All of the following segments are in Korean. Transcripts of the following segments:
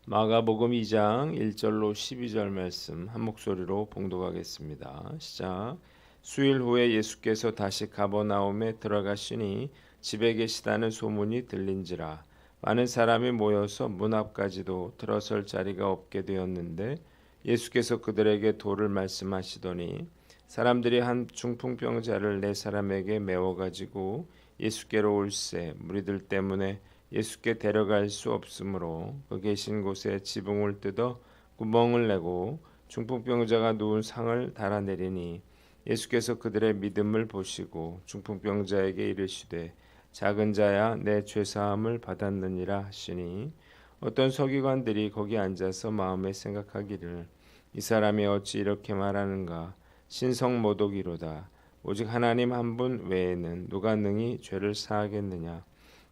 마가복음 2장 1절로 12절 말씀 한 목소리로 봉독하겠습니다. 시작. 수일 후에 예수께서 다시 가버나움에 들어가시니 집에 계시다는 소문이 들린지라 많은 사람이 모여서 문 앞까지도 들어설 자리가 없게 되었는데 예수께서 그들에게 도를 말씀하시더니 사람들이 한 중풍병자를 네 사람에게 메워 가지고 예수께로 올세 무리들 때문에 예수께 데려갈 수 없으므로 그 계신 곳에 지붕을 뜯어 구멍을 내고 중풍병자가 누운 상을 달아내리니 예수께서 그들의 믿음을 보시고 중풍병자에게 이르시되 작은 자야 내 죄사함을 받았느니라 하시니 어떤 서기관들이 거기 앉아서 마음에 생각하기를 이 사람이 어찌 이렇게 말하는가 신성모독이로다 오직 하나님 한 분 외에는 누가 능히 죄를 사하겠느냐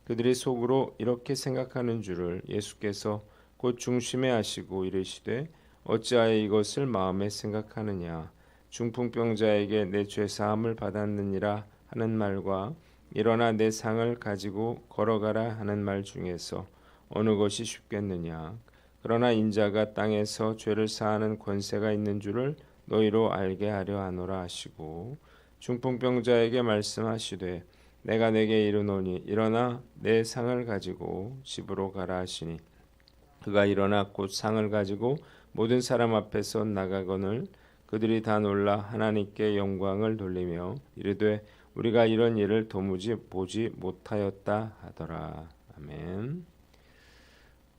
그들이 속으로 이렇게 생각하는 줄을 예수께서 곧 중심에 하시고 이르시되 어찌하여 이것을 마음에 생각하느냐 중풍병자에게 내 죄 사함을 받았느니라 하는 말과 일어나 내 상을 가지고 걸어가라 하는 말 중에서 어느 것이 쉽겠느냐 그러나 인자가 땅에서 죄를 사하는 권세가 있는 줄을 너희로 알게 하려 하노라 하시고 중풍병자에게 말씀하시되 내가 내게 이르노니 일어나 내 상을 가지고 집으로 가라 하시니 그가 일어나 곧 상을 가지고 모든 사람 앞에서 나가거늘 그들이 다 놀라 하나님께 영광을 돌리며 이르되 우리가 이런 일을 도무지 보지 못하였다 하더라. 아멘.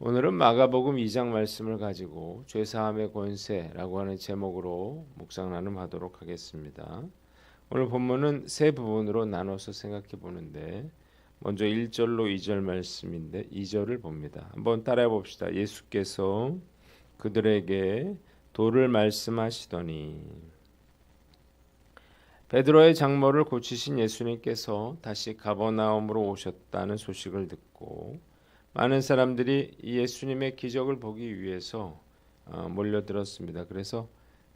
오늘은 마가복음 2장 말씀을 가지고 죄사함의 권세라고 하는 제목으로 묵상 나눔하도록 하겠습니다. 오늘 본문은 세 부분으로 나눠서 생각해 보는데 먼저 1절로 2절 말씀인데 2절을 봅니다. 한번 따라해 봅시다. 예수께서 그들에게 도를 말씀하시더니 베드로의 장모를 고치신 예수님께서 다시 가버나움으로 오셨다는 소식을 듣고 많은 사람들이 예수님의 기적을 보기 위해서 몰려들었습니다. 그래서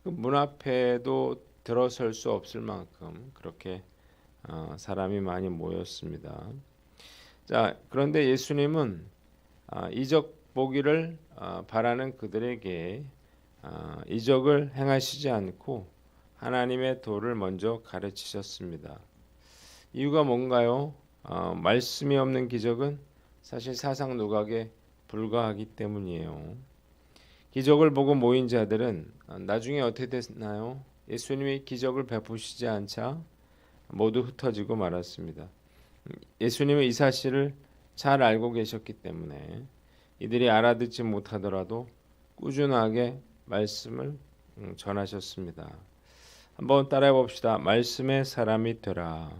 그 문 앞에도 들어설 수 없을 만큼 그렇게 사람이 많이 모였습니다. 자, 그런데 예수님은 이적 보기를 바라는 그들에게 이적을 행하시지 않고 하나님의 도를 먼저 가르치셨습니다. 이유가 뭔가요? 말씀이 없는 기적은 사실 사상 누각에 불과하기 때문이에요. 기적을 보고 모인 자들은 나중에 어떻게 됐나요? 예수님이 기적을 베푸시지 않자 모두 흩어지고 말았습니다. 예수님은 이 사실을 잘 알고 계셨기 때문에 이들이 알아듣지 못하더라도 꾸준하게 말씀을 전하셨습니다. 한번 따라해 봅시다. 말씀의 사람이 되라.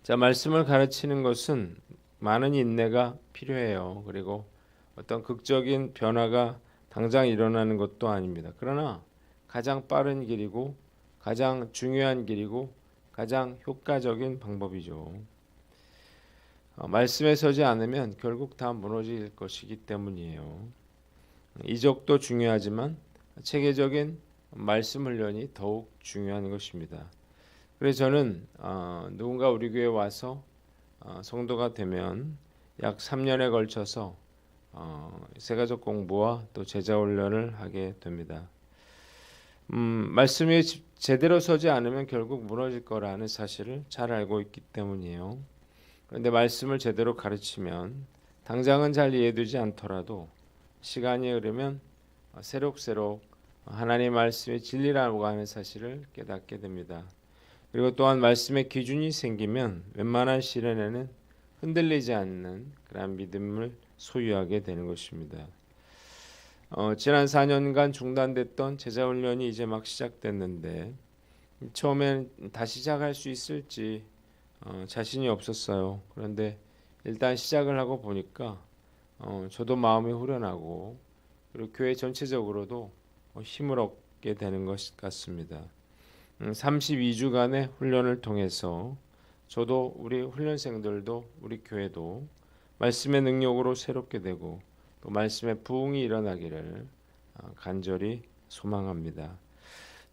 자, 말씀을 가르치는 것은 많은 인내가 필요해요. 그리고 어떤 극적인 변화가 당장 일어나는 것도 아닙니다. 그러나 가장 빠른 길이고 가장 중요한 길이고 가장 효과적인 방법이죠. 말씀에 서지 않으면 결국 다 무너질 것이기 때문이에요. 이적도 중요하지만 체계적인 말씀 훈련이 더욱 중요한 것입니다. 그래서 저는 누군가 우리 교회에 와서 성도가 되면 약 3년에 걸쳐서 세가족 공부와 또 제자 훈련을 하게 됩니다. 말씀이 제대로 서지 않으면 결국 무너질 거라는 사실을 잘 알고 있기 때문이에요. 그런데 말씀을 제대로 가르치면 당장은 잘 이해되지 않더라도 시간이 흐르면 새록새록 하나님의 말씀이 진리라고 하는 사실을 깨닫게 됩니다. 그리고 또한 말씀의 기준이 생기면 웬만한 시련에는 흔들리지 않는 그런 믿음을 소유하게 되는 것입니다. 지난 4년간 중단됐던 제자훈련이 이제 막 시작됐는데 처음엔 다시 시작할 수 있을지 자신이 없었어요. 그런데 일단 시작을 하고 보니까 저도 마음이 후련하고 그리고 교회 전체적으로도 힘을 얻게 되는 것 같습니다. 32주간의 훈련을 통해서 저도 우리 훈련생들도 우리 교회도 말씀의 능력으로 새롭게 되고 또 말씀의 부흥이 일어나기를 간절히 소망합니다.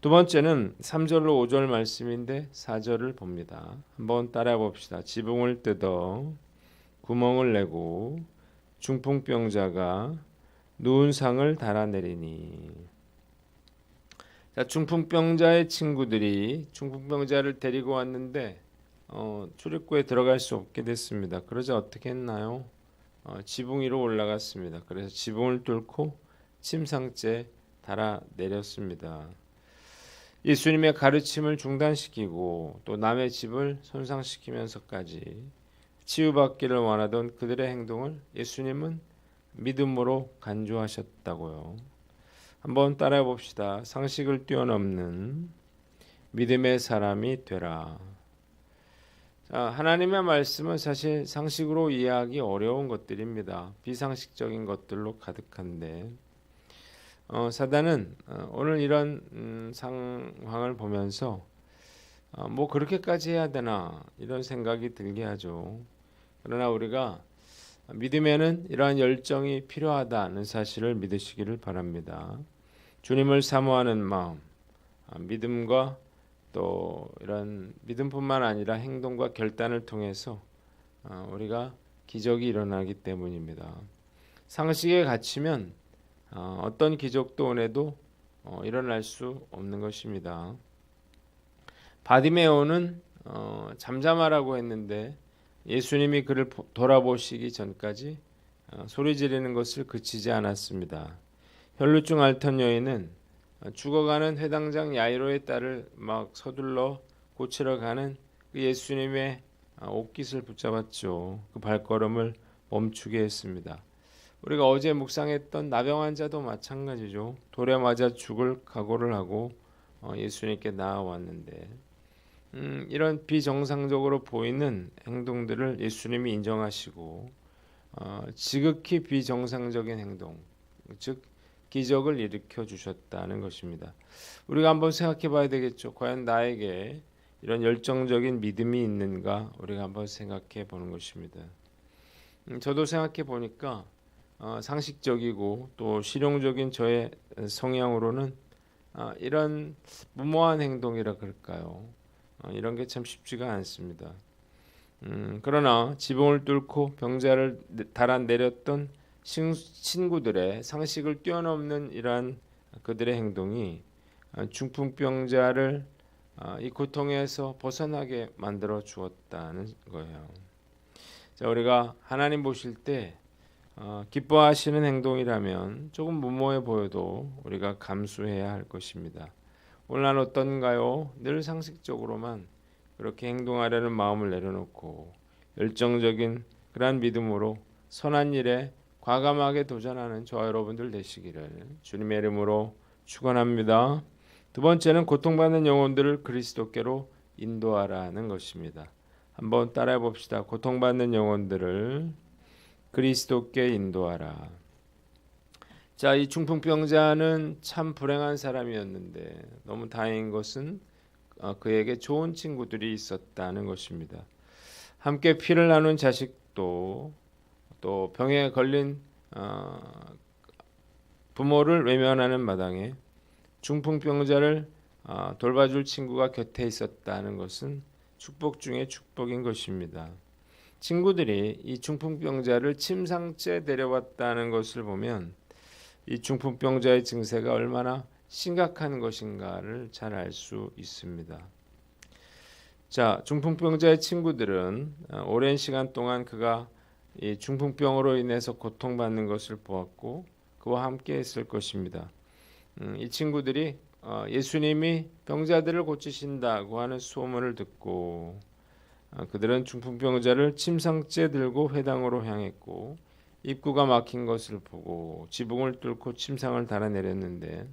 두 번째는 3절로 5절 말씀인데 4절을 봅니다. 한번 따라해 봅시다. 지붕을 뜯어 구멍을 내고 중풍병자가 누운 상을 달아내리니. 자, 중풍병자의 친구들이 중풍병자를 데리고 왔는데 출입구에 들어갈 수 없게 됐습니다. 그러자 어떻게 했나요? 지붕 위로 올라갔습니다. 그래서 지붕을 뚫고 침상째 달아내렸습니다. 예수님의 가르침을 중단시키고 또 남의 집을 손상시키면서까지 치유받기를 원하던 그들의 행동을 예수님은 믿음으로 간주하셨다고요. 한번 따라해 봅시다. 상식을 뛰어넘는 믿음의 사람이 되라. 자, 하나님의 말씀은 사실 상식으로 이해하기 어려운 것들입니다. 비상식적인 것들로 가득한데 사단은 오늘 이런 상황을 보면서 뭐 그렇게까지 해야 되나 이런 생각이 들게 하죠. 그러나 우리가 믿음에는 이러한 열정이 필요하다는 사실을 믿으시기를 바랍니다. 주님을 사모하는 마음, 믿음과 또 이런 믿음뿐만 아니라 행동과 결단을 통해서 우리가 기적이 일어나기 때문입니다. 상식에 갇히면 어떤 기적도 원해도 일어날 수 없는 것입니다. 바디메오는 잠잠하라고 했는데 예수님이 그를 돌아보시기 전까지 소리 지르는 것을 그치지 않았습니다. 혈루증 앓던 여인은 죽어가는 회당장 야이로의 딸을 막 서둘러 고치러 가는 그 예수님의 옷깃을 붙잡았죠. 그 발걸음을 멈추게 했습니다. 우리가 어제 묵상했던 나병 환자도 마찬가지죠. 돌에 맞아 죽을 각오를 하고 예수님께 나아왔는데 이런 비정상적으로 보이는 행동들을 예수님이 인정하시고 지극히 비정상적인 행동, 즉 기적을 일으켜 주셨다는 것입니다. 우리가 한번 생각해 봐야 되겠죠. 과연 나에게 이런 열정적인 믿음이 있는가 우리가 한번 생각해 보는 것입니다. 저도 생각해 보니까 상식적이고 또 실용적인 저의 성향으로는 이런 무모한 행동이라 그럴까요? 이런 게 참 쉽지가 않습니다. 그러나 지붕을 뚫고 병자를 달아내렸던 친구들의 상식을 뛰어넘는 이러한 그들의 행동이 중풍병자를 이 고통에서 벗어나게 만들어 주었다는 거예요. 자, 우리가 하나님 보실 때 기뻐하시는 행동이라면 조금 무모해 보여도 우리가 감수해야 할 것입니다. 오늘 난 어떤가요? 늘 상식적으로만 그렇게 행동하려는 마음을 내려놓고 열정적인 그러한 믿음으로 선한 일에 과감하게 도전하는 저와 여러분들 되시기를 주님의 이름으로 축원합니다. 두 번째는 고통받는 영혼들을 그리스도께로 인도하라는 것입니다. 한번 따라해 봅시다. 고통받는 영혼들을 그리스도께 인도하라. 자, 이 중풍병자는 참 불행한 사람이었는데 너무 다행인 것은 그에게 좋은 친구들이 있었다는 것입니다. 함께 피를 나눈 자식도 또 병에 걸린 부모를 외면하는 마당에 중풍병자를 돌봐줄 친구가 곁에 있었다는 것은 축복 중에 축복인 것입니다. 친구들이 이 중풍병자를 침상째 데려왔다는 것을 보면 이 중풍병자의 증세가 얼마나 심각한 것인가를 잘 알 수 있습니다. 자, 중풍병자의 친구들은 오랜 시간 동안 그가 이 중풍병으로 인해서 고통받는 것을 보았고 그와 함께 했을 것입니다. 이 친구들이 예수님이 병자들을 고치신다고 하는 소문을 듣고 그들은 중풍병자를 침상째 들고 회당으로 향했고 입구가 막힌 것을 보고 지붕을 뚫고 침상을 달아내렸는데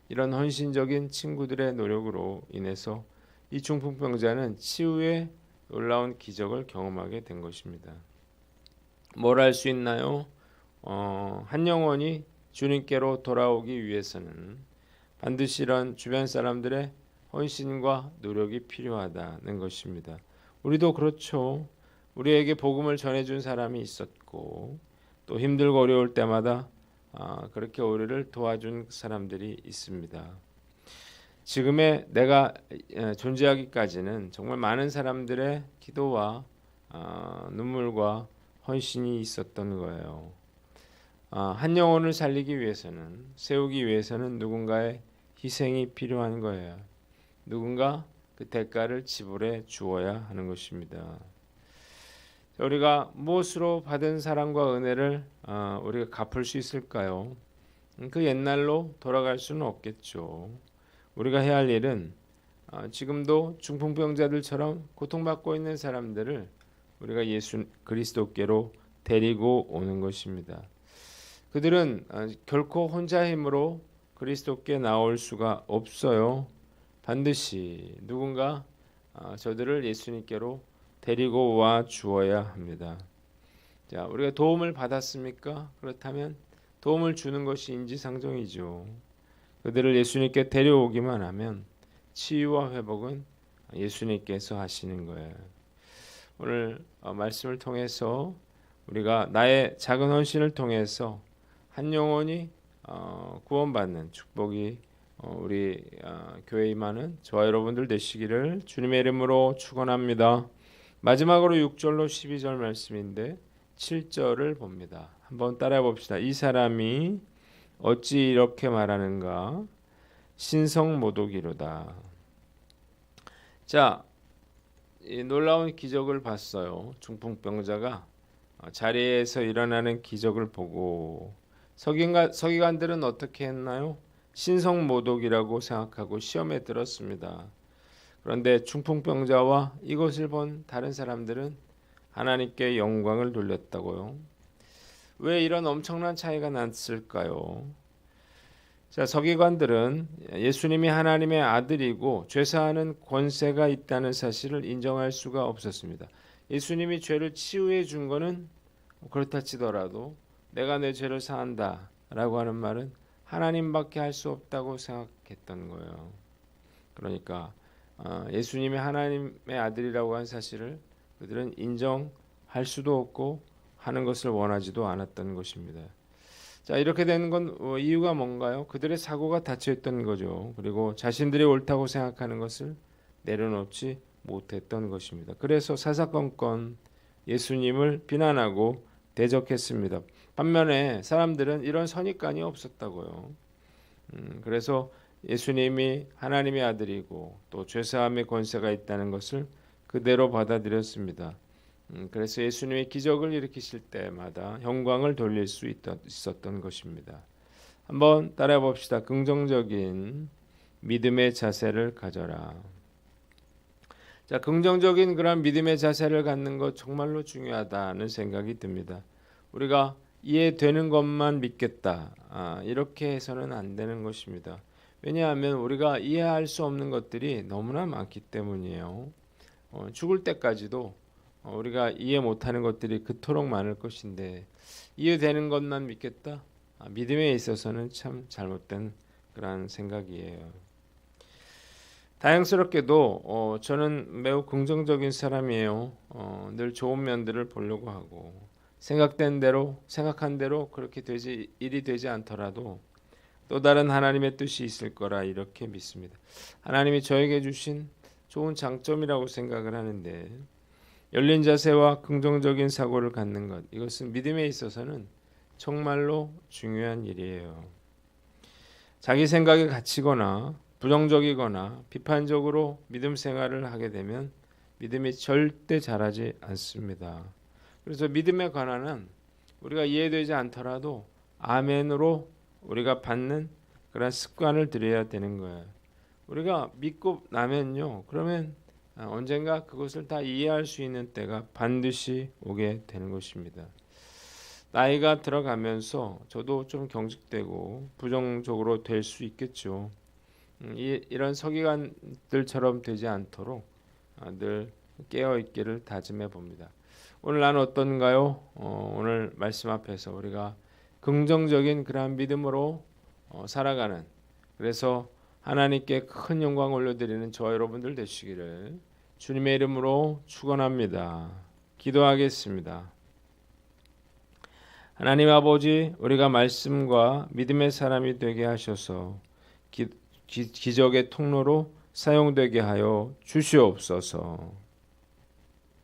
이런 헌신적인 친구들의 노력으로 인해서 이 중풍병자는 치유의 놀라운 기적을 경험하게 된 것입니다. 뭘 할 수 있나요? 한 영혼이 주님께로 돌아오기 위해서는 반드시 이런 주변 사람들의 헌신과 노력이 필요하다는 것입니다. 우리도 그렇죠. 우리에게 복음을 전해준 사람이 있었고 또 힘들고 어려울 때마다 그렇게 우리를 도와준 사람들이 있습니다. 지금의 내가 존재하기까지는 정말 많은 사람들의 기도와 눈물과 헌신이 있었던 거예요. 한 영혼을 살리기 위해서는, 세우기 위해서는 누군가의 희생이 필요한 거예요. 누군가 그 대가를 지불해 주어야 하는 것입니다. 우리가 무엇으로 받은 사랑과 은혜를 우리가 갚을 수 있을까요? 그 옛날로 돌아갈 수는 없겠죠. 우리가 해야 할 일은 지금도 중풍병자들처럼 고통받고 있는 사람들을 우리가 예수 그리스도께로 데리고 오는 것입니다. 그들은 결코 혼자 힘으로 그리스도께 나올 수가 없어요. 반드시 누군가 저들을 예수님께로 데리고 와 주어야 합니다. 자, 우리가 도움을 받았습니까? 그렇다면 도움을 주는 것이 인지상정이죠. 그들을 예수님께 데려오기만 하면 치유와 회복은 예수님께서 하시는 거예요. 오늘 말씀을 통해서 우리가 나의 작은 헌신을 통해서 한 영혼이 구원받는 축복이 우리 교회에 임하는 저와 여러분들 되시기를 주님의 이름으로 축원합니다. 마지막으로 6절로 12절 말씀인데 7절을 봅니다. 한번 따라해 봅시다. 이 사람이 어찌 이렇게 말하는가? 신성모독이로다. 자, 이 놀라운 기적을 봤어요. 중풍병자가 자리에서 일어나는 기적을 보고 서기관들은 어떻게 했나요? 신성모독이라고 생각하고 시험에 들었습니다. 그런데 중풍병자와 이것을 본 다른 사람들은 하나님께 영광을 돌렸다고요. 왜 이런 엄청난 차이가 났을까요? 자, 서기관들은 예수님이 하나님의 아들이고 죄사하는 권세가 있다는 사실을 인정할 수가 없었습니다. 예수님이 죄를 치유해 준 거는 그렇다 치더라도 내가 내 죄를 사한다 라고 하는 말은 하나님밖에 할 수 없다고 생각했던 거예요. 그러니까 예수님이 하나님의 아들이라고 한 사실을 그들은 인정할 수도 없고 하는 것을 원하지도 않았던 것입니다. 자, 이렇게 되는 건 이유가 뭔가요? 그들의 사고가 닫혀있던 거죠. 그리고 자신들이 옳다고 생각하는 것을 내려놓지 못했던 것입니다. 그래서 사사건건 예수님을 비난하고 대적했습니다. 반면에 사람들은 이런 선입관이 없었다고요. 그래서 예수님이 하나님의 아들이고 또 죄사함의 권세가 있다는 것을 그대로 받아들였습니다. 그래서 예수님이 기적을 일으키실 때마다 영광을 돌릴 수 있었던 것입니다. 한번 따라해 봅시다. 긍정적인 믿음의 자세를 가져라. 자, 긍정적인 그런 믿음의 자세를 갖는 것 정말로 중요하다는 생각이 듭니다. 우리가 이해되는 것만 믿겠다. 이렇게 해서는 안 되는 것입니다. 왜냐하면 우리가 이해할 수 없는 것들이 너무나 많기 때문이에요. 죽을 때까지도 우리가 이해 못하는 것들이 그토록 많을 것인데 이해되는 것만 믿겠다? 믿음에 있어서는 참 잘못된 그런 생각이에요. 다행스럽게도 저는 매우 긍정적인 사람이에요. 늘 좋은 면들을 보려고 하고 생각한 대로 그렇게 일이 되지 않더라도 또 다른 하나님의 뜻이 있을 거라 이렇게 믿습니다. 하나님이 저에게 주신 좋은 장점이라고 생각을 하는데 열린 자세와 긍정적인 사고를 갖는 것, 이것은 믿음에 있어서는 정말로 중요한 일이에요. 자기 생각에 갇히거나 부정적이거나 비판적으로 믿음 생활을 하게 되면 믿음이 절대 자라지 않습니다. 그래서 믿음에 관한은 우리가 이해되지 않더라도 아멘으로 우리가 받는 그런 습관을 들여야 되는 거예요. 우리가 믿고 나면요, 그러면 언젠가 그것을 다 이해할 수 있는 때가 반드시 오게 되는 것입니다. 나이가 들어가면서 저도 좀 경직되고 부정적으로 될 수 있겠죠. 이런 서기관들처럼 되지 않도록 늘 깨어 있기를 다짐해 봅니다. 오늘 나는 어떤가요? 오늘 말씀 앞에서 우리가 긍정적인 그러한 믿음으로 살아가는, 그래서 하나님께 큰 영광 올려드리는 저와 여러분들 되시기를 주님의 이름으로 축원합니다. 기도하겠습니다. 하나님 아버지, 우리가 말씀과 믿음의 사람이 되게 하셔서 기적의 통로로 사용되게 하여 주시옵소서.